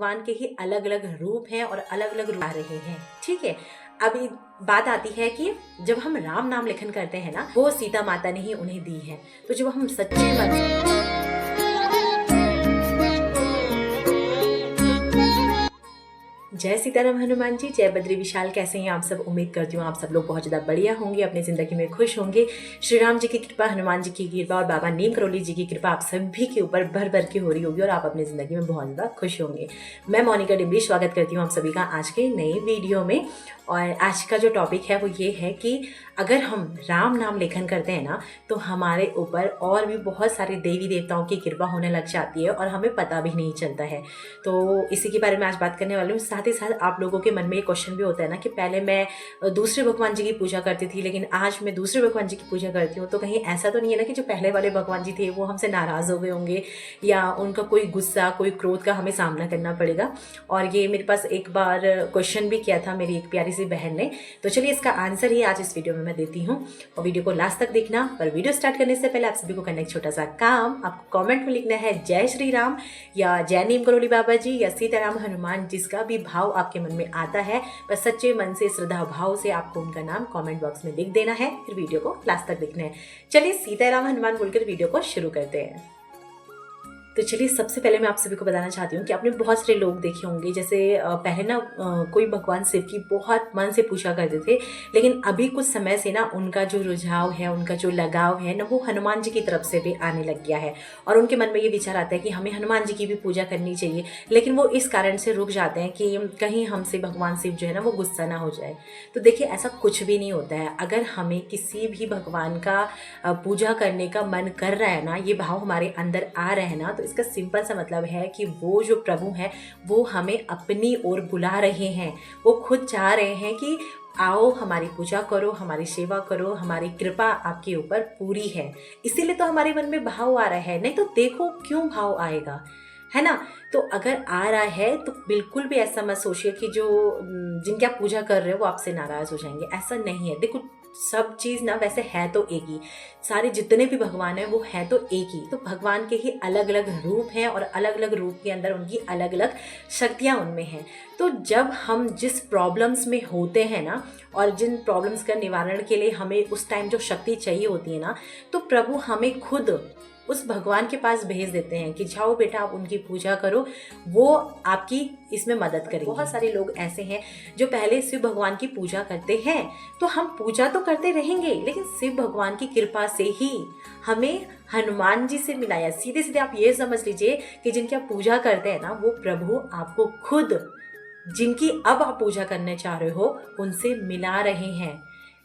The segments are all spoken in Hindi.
भगवान के ही अलग अलग रूप हैं और अलग अलग रूप आ रहे हैं। ठीक है, अभी बात आती है कि जब हम राम नाम लेखन करते हैं ना, वो सीता माता ने ही उन्हें दी है। तो जब हम सच्चे मन से जय सीताराम हनुमान जी, जय बद्री विशाल। कैसे हैं आप सब? उम्मीद करती हूँ आप सब लोग बहुत ज़्यादा बढ़िया होंगे, अपनी ज़िंदगी में खुश होंगे। श्री राम जी की कृपा, हनुमान जी की कृपा और बाबा नीम करोली जी की कृपा आप सभी के ऊपर भर भर के हो रही होगी और आप अपनी ज़िंदगी में बहुत ज़्यादा खुश होंगे। मैं मोनिका डिम्बी स्वागत करती हूँ आप सभी का आज के नए वीडियो में। और आज का जो टॉपिक है वो ये है कि अगर हम राम नाम लेखन करते हैं ना, तो हमारे ऊपर और भी बहुत सारे देवी देवताओं की कृपा होने लग जाती है और हमें पता भी नहीं चलता है। तो इसी के बारे में आज बात करने वाली हूँ। साथ ही साथ आप लोगों के मन में ये क्वेश्चन भी होता है ना कि पहले मैं दूसरे भगवान जी की पूजा करती थी, लेकिन आज मैं दूसरे भगवान जी की पूजा करती हूँ। तो कहीं ऐसा तो नहीं है ना कि जो पहले वाले भगवान जी थे वो हमसे नाराज़ हो गए होंगे या उनका कोई गुस्सा, कोई क्रोध का हमें सामना करना पड़ेगा। और ये मेरे पास एक बार क्वेश्चन भी किया था मेरी एक प्यारी सी बहन ने। तो चलिए इसका आंसर ही आज इस वीडियो में मैं देती हूँ और वीडियो को लास्ट तक देखना। पर वीडियो स्टार्ट करने से पहले आप सभी को करना एक छोटा सा काम, आपको कमेंट में लिखना है जय श्री राम या जय नीम करोली बाबा जी या सीताराम हनुमान, जिसका भी भाव आपके मन में आता है, बस सच्चे मन से श्रद्धा भाव से आपको उनका नाम कमेंट बॉक्स में लिख देना है। फिर वीडियो को लास्ट तक देखना है। चलिए सीताराम हनुमान बोलकर वीडियो को शुरू करते हैं। तो चलिए सबसे पहले मैं आप सभी को बताना चाहती हूँ कि आपने बहुत सारे लोग देखे होंगे, जैसे पहले ना कोई भगवान शिव की बहुत मन से पूजा करते थे, लेकिन अभी कुछ समय से ना उनका जो रुझाव है, उनका जो लगाव है ना, वो हनुमान जी की तरफ से भी आने लग गया है। और उनके मन में ये विचार आता है कि हमें हनुमान जी की भी पूजा करनी चाहिए, लेकिन वो इस कारण से रुक जाते हैं कि कहीं हमसे भगवान शिव जो है ना वो गुस्सा ना हो जाए। तो देखिए ऐसा कुछ भी नहीं होता है। अगर हमें किसी भी भगवान का पूजा करने का मन कर रहा है ना, ये भाव हमारे अंदर आ रहे हैं ना, तो इसका सिंपल सा मतलब है कि वो जो प्रभु हैं वो हमें अपनी ओर बुला रहे हैं। वो खुद चाह रहे हैं कि आओ हमारी पूजा करो, हमारी सेवा करो, हमारी कृपा आपके ऊपर पूरी है। इसीलिए तो हमारे मन में भाव आ रहा है, नहीं तो देखो क्यों भाव आएगा, है ना। तो अगर आ रहा है तो बिल्कुल भी ऐसा मत सोचिए कि जो जिनकी आप पूजा कर रहे हो वो आपसे नाराज हो जाएंगे, ऐसा नहीं है। देखो सब चीज़ ना वैसे है तो एक ही, सारे जितने भी भगवान हैं वो है तो एक ही। तो भगवान के ही अलग अलग रूप हैं और अलग अलग रूप के अंदर उनकी अलग अलग शक्तियाँ उनमें हैं। तो जब हम जिस प्रॉब्लम्स में होते हैं ना, और जिन प्रॉब्लम्स का निवारण के लिए हमें उस टाइम जो शक्ति चाहिए होती है ना, तो प्रभु हमें खुद उस भगवान के पास भेज देते हैं कि जाओ बेटा आप उनकी पूजा करो, वो आपकी इसमें मदद करेंगे। बहुत सारे लोग ऐसे हैं जो पहले शिव भगवान की पूजा करते हैं, तो हम पूजा तो करते रहेंगे, लेकिन शिव भगवान की कृपा से ही हमें हनुमान जी से मिलाया। सीधे सीधे आप ये समझ लीजिए कि जिनकी आप पूजा करते हैं ना, वो प्रभु आपको खुद जिनकी अब आप पूजा करने चाह रहे हो उनसे मिला रहे हैं,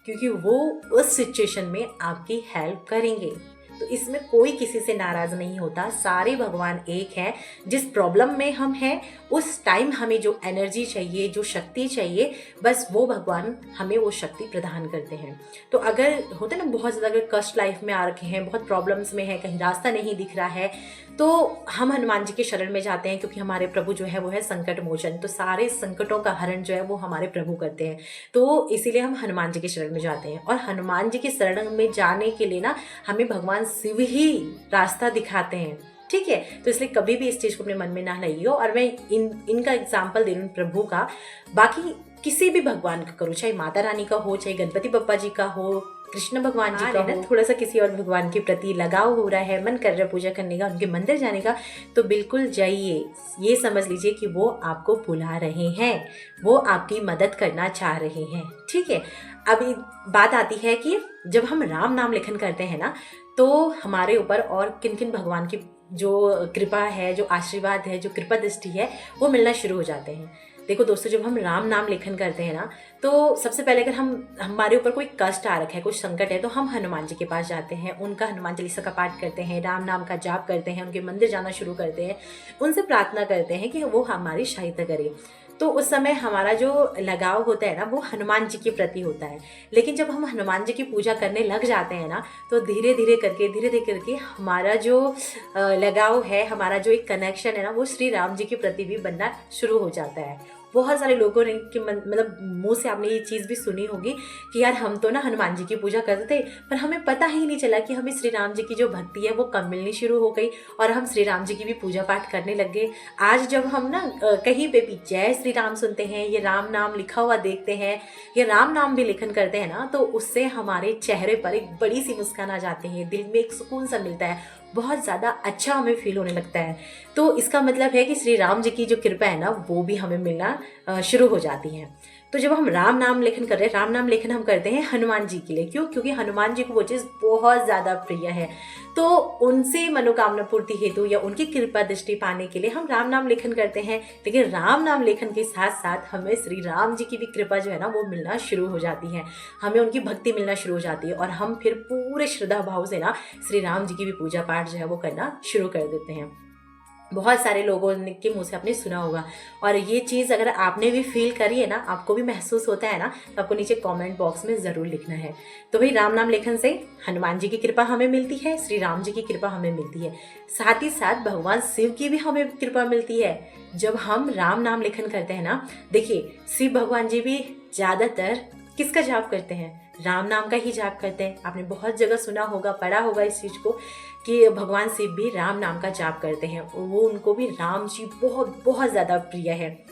क्योंकि वो उस सिचुएशन में आपकी हेल्प करेंगे। तो इसमें कोई किसी से नाराज नहीं होता, सारे भगवान एक हैं। जिस प्रॉब्लम में हम हैं उस टाइम हमें जो एनर्जी चाहिए, जो शक्ति चाहिए, बस वो भगवान हमें वो शक्ति प्रदान करते हैं। तो अगर होते ना बहुत ज़्यादा अगर कष्ट लाइफ में आ रखे हैं, बहुत प्रॉब्लम्स में है, कहीं रास्ता नहीं दिख रहा है, तो हम हनुमान जी के शरण में जाते हैं, क्योंकि हमारे प्रभु जो है वो है संकट मोचन। तो सारे संकटों का हरण जो है वो हमारे प्रभु करते हैं। तो इसीलिए हम हनुमान जी के शरण में जाते हैं। और हनुमान जी के शरण में जाने के लिए ना हमें भगवान शिव ही रास्ता दिखाते हैं। ठीक है, तो इसलिए कभी भी इस चीज़ को अपने मन में ना लाइए। और मैं इनका एग्जाम्पल दे रही हूँ प्रभु का, बाकी किसी भी भगवान का करो, चाहे माता रानी का हो, चाहे गणपति बप्पा जी का हो, कृष्ण भगवान जी का हो, थोड़ा सा किसी और भगवान के प्रति लगाव हो रहा है, मन कर रहा है पूजा करने का, उनके मंदिर जाने का, तो बिल्कुल जाइए। ये समझ लीजिए कि वो आपको बुला रहे हैं, वो आपकी मदद करना चाह रहे हैं। ठीक है, अभी बात आती है कि जब हम राम नाम लेखन करते हैं ना, तो हमारे ऊपर और किन किन भगवान की जो कृपा है, जो आशीर्वाद है, जो कृपा दृष्टि है, वो मिलना शुरू हो जाते हैं। देखो दोस्तों, जब हम राम नाम लेखन करते हैं ना, तो सबसे पहले अगर हमारे ऊपर कोई कष्ट आ रखा है, कुछ संकट है, तो हम हनुमान जी के पास जाते हैं, उनका हनुमान चालीसा का पाठ करते हैं, राम नाम का जाप करते हैं, उनके मंदिर जाना शुरू करते हैं, उनसे प्रार्थना करते हैं कि वो हमारी सहायता करें। तो उस समय हमारा जो लगाव होता है ना, वो हनुमान जी के प्रति होता है। लेकिन जब हम हनुमान जी की पूजा करने लग जाते हैं ना, तो धीरे धीरे करके हमारा जो लगाव है, हमारा जो एक कनेक्शन है ना, वो श्री राम जी के प्रति भी बनना शुरू हो जाता है। बहुत सारे लोगों ने कि मतलब मुंह से आपने ये चीज़ भी सुनी होगी कि यार हम तो ना हनुमान जी की पूजा करते थे, पर हमें पता ही नहीं चला कि हमें श्री राम जी की जो भक्ति है वो कम मिलनी शुरू हो गई और हम श्री राम जी की भी पूजा पाठ करने लग गए। आज जब हम ना कहीं पे भी जय श्री राम सुनते हैं, ये राम नाम लिखा हुआ देखते हैं, ये राम नाम भी लेखन करते हैं ना, तो उससे हमारे चेहरे पर एक बड़ी सी मुस्कान आ जाती है, दिल में एक सुकून सा मिलता है, बहुत ज़्यादा अच्छा हमें फील होने लगता है। तो इसका मतलब है कि श्री राम जी की जो कृपा है ना वो भी हमें मिलना शुरू हो जाती है। तो जब हम राम नाम लेखन कर रहे हैं, राम नाम लेखन हम करते हैं हनुमान जी के लिए। क्यों? क्योंकि हनुमान जी को वो चीज़ बहुत ज़्यादा प्रिय है। तो उनसे मनोकामना पूर्ति हेतु या उनकी कृपा दृष्टि पाने के लिए हम राम नाम लेखन करते हैं। लेकिन राम नाम लेखन के साथ साथ हमें श्री राम जी की भी कृपा जो है ना वो मिलना शुरू हो जाती है, हमें उनकी भक्ति मिलना शुरू हो जाती है और हम फिर पूरे श्रद्धा भाव से ना श्री राम जी की भी पूजा पाठ जो है वो करना शुरू कर देते हैं। बहुत सारे लोगों ने के मुंह से आपने सुना होगा और ये चीज़ अगर आपने भी फील करी है ना, आपको भी महसूस होता है ना, तो आपको नीचे कमेंट बॉक्स में ज़रूर लिखना है। तो भाई राम नाम लेखन से हनुमान जी की कृपा हमें मिलती है, श्री राम जी की कृपा हमें मिलती है, साथ ही साथ भगवान शिव की भी हमें कृपा मिलती है जब हम राम नाम लेखन करते हैं ना। देखिए शिव भगवान जी भी ज़्यादातर किसका जाप करते हैं? राम नाम का ही जाप करते हैं। आपने बहुत जगह सुना होगा, पढ़ा होगा इस चीज़ को कि भगवान शिव भी राम नाम का जाप करते हैं, वो उनको भी राम जी बहुत बहुत ज़्यादा प्रिय है।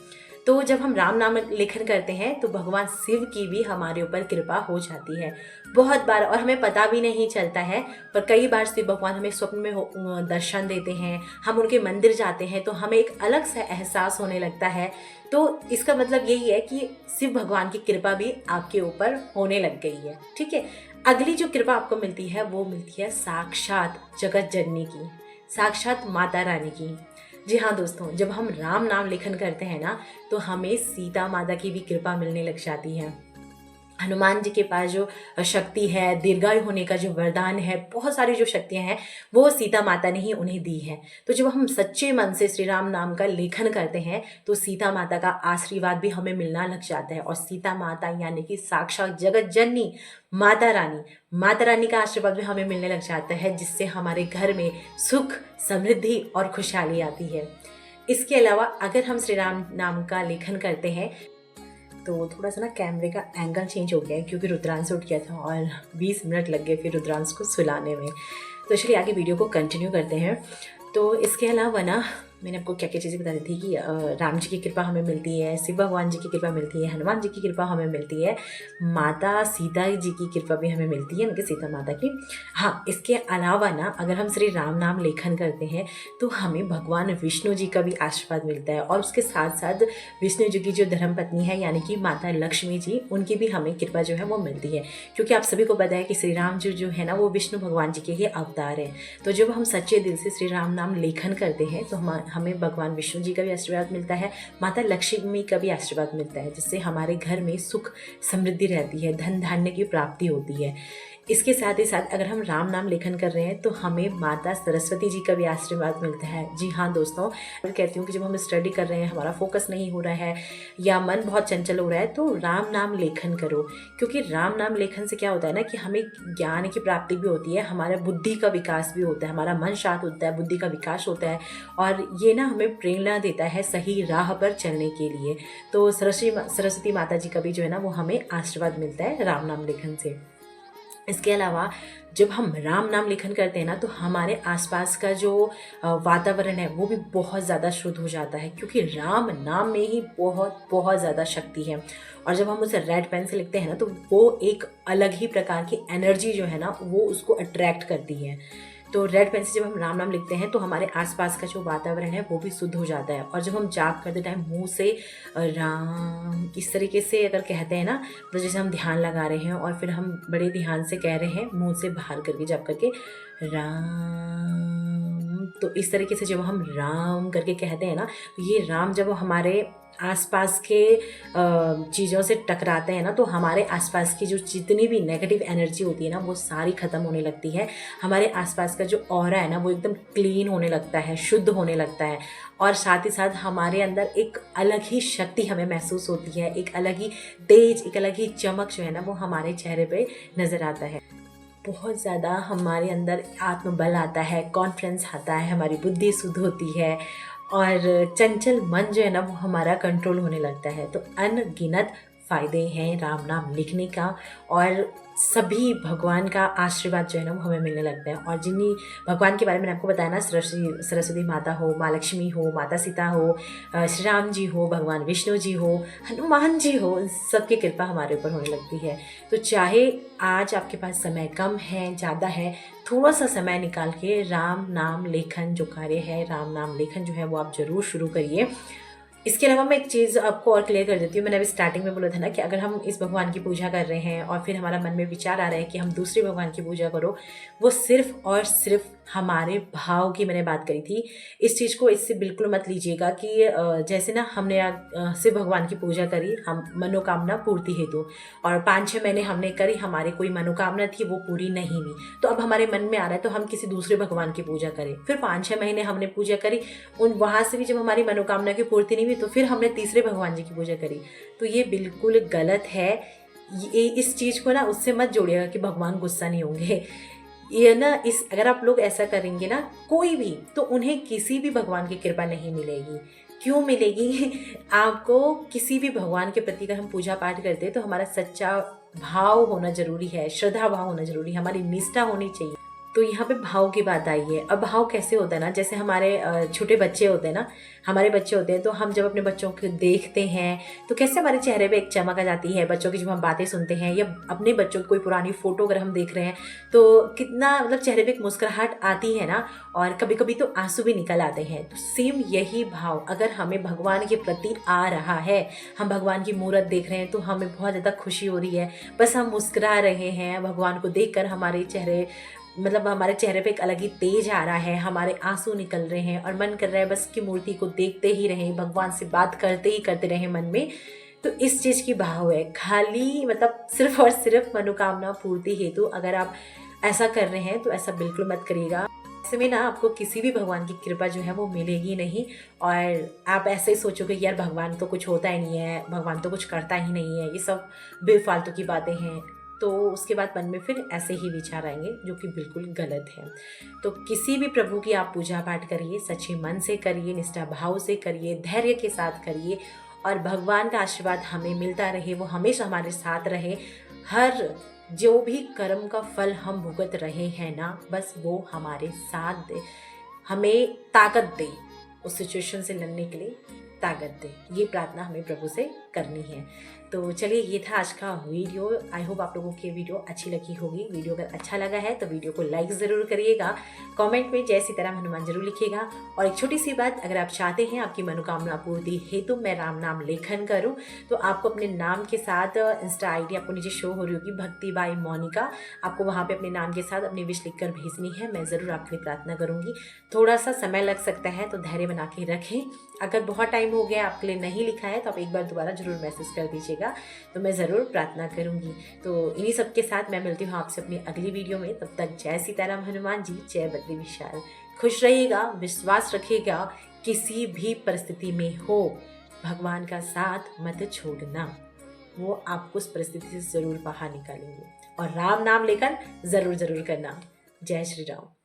तो जब हम राम नाम लेखन करते हैं तो भगवान शिव की भी हमारे ऊपर कृपा हो जाती है बहुत बार, और हमें पता भी नहीं चलता है। पर कई बार शिव भगवान हमें स्वप्न में दर्शन देते हैं, हम उनके मंदिर जाते हैं तो हमें एक अलग सा एहसास होने लगता है। तो इसका मतलब यही है कि शिव भगवान की कृपा भी आपके ऊपर होने लग गई है। ठीक है, अगली जो कृपा आपको मिलती है वो मिलती है साक्षात जगत जननी की, साक्षात माता रानी की। जी हाँ दोस्तों, जब हम राम नाम लेखन करते हैं ना तो हमें सीता माता की भी कृपा मिलने लग जाती है। हनुमान जी के पास जो शक्ति है, दीर्घायु होने का जो वरदान है, बहुत सारी जो शक्तियां हैं वो सीता माता ने ही उन्हें दी है। तो जब हम सच्चे मन से श्री राम नाम का लेखन करते हैं तो सीता माता का आशीर्वाद भी हमें मिलना लग जाता है, और सीता माता यानी कि साक्षात जगत जननी माता रानी का आशीर्वाद भी हमें मिलने लग जाता है, जिससे हमारे घर में सुख, समृद्धि और खुशहाली आती है। इसके अलावा अगर हम श्री राम नाम का लेखन करते हैं तो थोड़ा सा ना कैमरे का एंगल चेंज हो गया है क्योंकि रुद्रांश उठ गया था और 20 मिनट लग गए फिर रुद्रांश को सुलाने में। तो चलिए आगे वीडियो को कंटिन्यू करते हैं। तो इसके अलावा ना मैंने आपको क्या क्या चीज़ें बता दी थी कि राम जी की कृपा हमें मिलती है, शिव भगवान जी की कृपा मिलती है, हनुमान जी की कृपा हमें मिलती है, माता सीता जी की कृपा भी हमें मिलती है, उनकी सीता माता की। हाँ, इसके अलावा ना अगर हम श्री राम नाम लेखन करते हैं तो हमें भगवान विष्णु जी का भी आशीर्वाद मिलता है, और उसके साथ साथ विष्णु जी की जो धर्मपत्नी है यानी कि माता लक्ष्मी जी, उनकी भी हमें कृपा जो है वो मिलती है। क्योंकि आप सभी को पता है कि श्री राम जी जो है ना वो विष्णु भगवान जी के ही अवतार हैं। तो जब हम सच्चे दिल से श्री राम नाम लेखन करते हैं तो हमें भगवान विष्णु जी का भी आशीर्वाद मिलता है, माता लक्ष्मी का भी आशीर्वाद मिलता है, जिससे हमारे घर में सुख समृद्धि रहती है, धन धान्य की प्राप्ति होती है। इसके साथ ही साथ अगर हम राम नाम लेखन कर रहे हैं तो हमें माता सरस्वती जी का भी आशीर्वाद मिलता है। जी हाँ दोस्तों, मैं कहती हूँ कि जब हम स्टडी कर रहे हैं, हमारा फोकस नहीं हो रहा है या मन बहुत चंचल हो रहा है, तो राम नाम लेखन करो। क्योंकि राम नाम लेखन से क्या होता है ना कि हमें ज्ञान की प्राप्ति भी होती है, हमारा बुद्धि का विकास भी होता है, हमारा मन शांत होता है, बुद्धि का विकास होता है, और ये ना हमें प्रेरणा देता है सही राह पर चलने के लिए। तो सरस्वती माता जी का भी जो है ना वो हमें आशीर्वाद मिलता है राम नाम लेखन से। इसके अलावा जब हम राम नाम लेखन करते हैं ना तो हमारे आसपास का जो वातावरण है वो भी बहुत ज़्यादा शुद्ध हो जाता है, क्योंकि राम नाम में ही बहुत बहुत ज़्यादा शक्ति है। और जब हम उसे रेड पेन से लिखते हैं ना तो वो एक अलग ही प्रकार की एनर्जी जो है ना वो उसको अट्रैक्ट करती है। तो रेड पेन से जब हम राम नाम लिखते हैं तो हमारे आसपास का जो वातावरण है वो भी शुद्ध हो जाता है। और जब हम जाप करते टाइम मुंह से राम इस तरीके से अगर कहते हैं ना, तो जैसे हम ध्यान लगा रहे हैं और फिर हम बड़े ध्यान से कह रहे हैं मुंह से बाहर करके जाप करके राम, तो इस तरीके से जब हम राम करके कहते हैं ना, तो ये राम जब हमारे आसपास के चीज़ों से टकराते हैं ना तो हमारे आसपास की जो जितनी भी नेगेटिव एनर्जी होती है ना वो सारी ख़त्म होने लगती है। हमारे आसपास का जो ऑरा है ना वो एकदम क्लीन होने लगता है, शुद्ध होने लगता है, और साथ ही साथ हमारे अंदर एक अलग ही शक्ति हमें महसूस होती है, एक अलग ही तेज, एक अलग ही चमक जो है ना वो हमारे चेहरे पे नज़र आता है। बहुत ज़्यादा हमारे अंदर आत्मबल आता है, कॉन्फिडेंस आता है, हमारी बुद्धि शुद्ध होती है, और चंचल मन जो है ना वो हमारा कंट्रोल होने लगता है। तो अनगिनत फ़ायदे हैं राम नाम लिखने का, और सभी भगवान का आशीर्वाद जो है ना वो हमें मिलने लगता है। और जिन्हीं भगवान के बारे में मैंने आपको बताया ना, सरस्वती माता हो, माँ लक्ष्मी हो, माता सीता हो, श्री राम जी हो, भगवान विष्णु जी हो, हनुमान जी हो, इन सबकी कृपा हमारे ऊपर होने लगती है। तो चाहे आज आपके पास समय कम है, ज़्यादा है, थोड़ा सा समय निकाल के राम नाम लेखन जो कार्य है, राम नाम लेखन जो है वो आप ज़रूर शुरू करिए। इसके अलावा मैं एक चीज़ आपको और क्लियर कर देती हूँ। मैंने अभी स्टार्टिंग में बोला था ना कि अगर हम इस भगवान की पूजा कर रहे हैं और फिर हमारा मन में विचार आ रहा है कि हम दूसरे भगवान की पूजा करो, वो सिर्फ़ और सिर्फ़ हमारे भाव की मैंने बात करी थी। इस चीज़ को इससे बिल्कुल मत लीजिएगा कि जैसे ना हमने शिव भगवान की पूजा करी हम मनोकामना पूर्ति हेतु, और 5-6 महीने हमने करी, हमारी कोई मनोकामना थी वो पूरी नहीं हुई। तो अब हमारे मन में आ रहा है तो हम किसी दूसरे भगवान की पूजा करें। फिर 5-6 महीने हमने पूजा करी, वहाँ से भी जब हमारी मनोकामना की पूर्ति नहीं हुई तो फिर हमने तीसरे भगवान जी की पूजा करी। तो ये बिल्कुल गलत है। ये इस चीज़ को ना उससे मत जोड़िएगा कि भगवान गुस्सा नहीं होंगे। ये ना इस अगर आप लोग ऐसा करेंगे ना कोई भी, तो उन्हें किसी भी भगवान की कृपा नहीं मिलेगी। क्यों मिलेगी? आपको किसी भी भगवान के प्रति अगर हम पूजा पाठ करते हैं तो हमारा सच्चा भाव होना ज़रूरी है, श्रद्धा भाव होना ज़रूरी है, हमारी निष्ठा होनी चाहिए। तो यहाँ पे भाव की बात आई है। अब भाव कैसे होता है ना, जैसे हमारे छोटे बच्चे होते हैं ना, हमारे बच्चे होते हैं, तो हम जब अपने बच्चों को देखते हैं तो कैसे हमारे चेहरे पे एक चमक आ जाती है। बच्चों की जब हम बातें सुनते हैं या अपने बच्चों की कोई पुरानी फ़ोटो अगर हम देख रहे हैं तो कितना मतलब चेहरे पे एक मुस्कुराहट आती है ना, और कभी कभी तो आंसू भी निकल आते हैं। तो सेम यही भाव अगर हमें भगवान के प्रति आ रहा है, हम भगवान की मूर्त देख रहे हैं तो हमें बहुत ज़्यादा खुशी हो रही है, बस हम मुस्कुरा रहे हैं भगवान को देखकर, हमारे चेहरे मतलब हमारे चेहरे पे एक अलग ही तेज आ रहा है, हमारे आंसू निकल रहे हैं और मन कर रहा है बस की मूर्ति को देखते ही रहें, भगवान से बात करते ही करते रहें मन में। तो इस चीज़ की भाव है, खाली मतलब सिर्फ और सिर्फ मनोकामना पूर्ति हेतु अगर आप ऐसा कर रहे हैं तो ऐसा बिल्कुल मत करिएगा। ऐसे में ना आपको किसी भी भगवान की कृपा जो है वो मिलेगी नहीं, और आप ऐसे ही सोचोगे यार भगवान तो कुछ होता ही नहीं है, भगवान तो कुछ करता ही नहीं है, ये सब बेफालतू की बातें हैं। तो उसके बाद मन में फिर ऐसे ही विचार आएंगे जो कि बिल्कुल गलत है। तो किसी भी प्रभु की आप पूजा पाठ करिए, सच्चे मन से करिए, निष्ठा भाव से करिए, धैर्य के साथ करिए, और भगवान का आशीर्वाद हमें मिलता रहे, वो हमेशा हमारे साथ रहे। हर जो भी कर्म का फल हम भुगत रहे हैं ना, बस वो हमारे साथ दे, हमें ताकत दे, उस सिचुएशन से लड़ने के लिए ताकत दे। ये प्रार्थना हमें प्रभु से करनी है। तो चलिए ये था आज का वीडियो। आई होप आप लोगों की वीडियो अच्छी लगी होगी। वीडियो अगर अच्छा लगा है तो वीडियो को लाइक ज़रूर करिएगा, कमेंट में जय सीताराम हनुमान जरूर लिखिएगा। और एक छोटी सी बात, अगर आप चाहते हैं आपकी मनोकामना पूर्ति हेतु मैं राम नाम लेखन करूं, तो आपको अपने नाम के साथ इंस्टा आईडी आपको नीचे शो हो रही होगी, भक्ति बाई मोनिका, आपको वहाँ पे अपने नाम के साथ अपनी विश लिखकर भेजनी है। मैं ज़रूर आपके लिए प्रार्थना करूँगी। थोड़ा सा समय लग सकता है तो धैर्य बना के रखें। अगर बहुत टाइम हो गया आपके लिए नहीं लिखा है तो आप एक बार दोबारा जरूर मैसेज कर दीजिएगा, तो मैं ज़रूर प्रार्थना करूँगी। तो इन्हीं सब के साथ मैं मिलती हूँ आपसे अपनी अगली वीडियो में। तब तक जय सीताराम हनुमान जी, जय बद्री विशाल। खुश रहिएगा, विश्वास रखिएगा, किसी भी परिस्थिति में हो भगवान का साथ मत छोड़ना, वो आपको उस परिस्थिति से ज़रूर बाहर निकालेंगे। और राम नाम लेकर ज़रूर करना। जय श्री राम।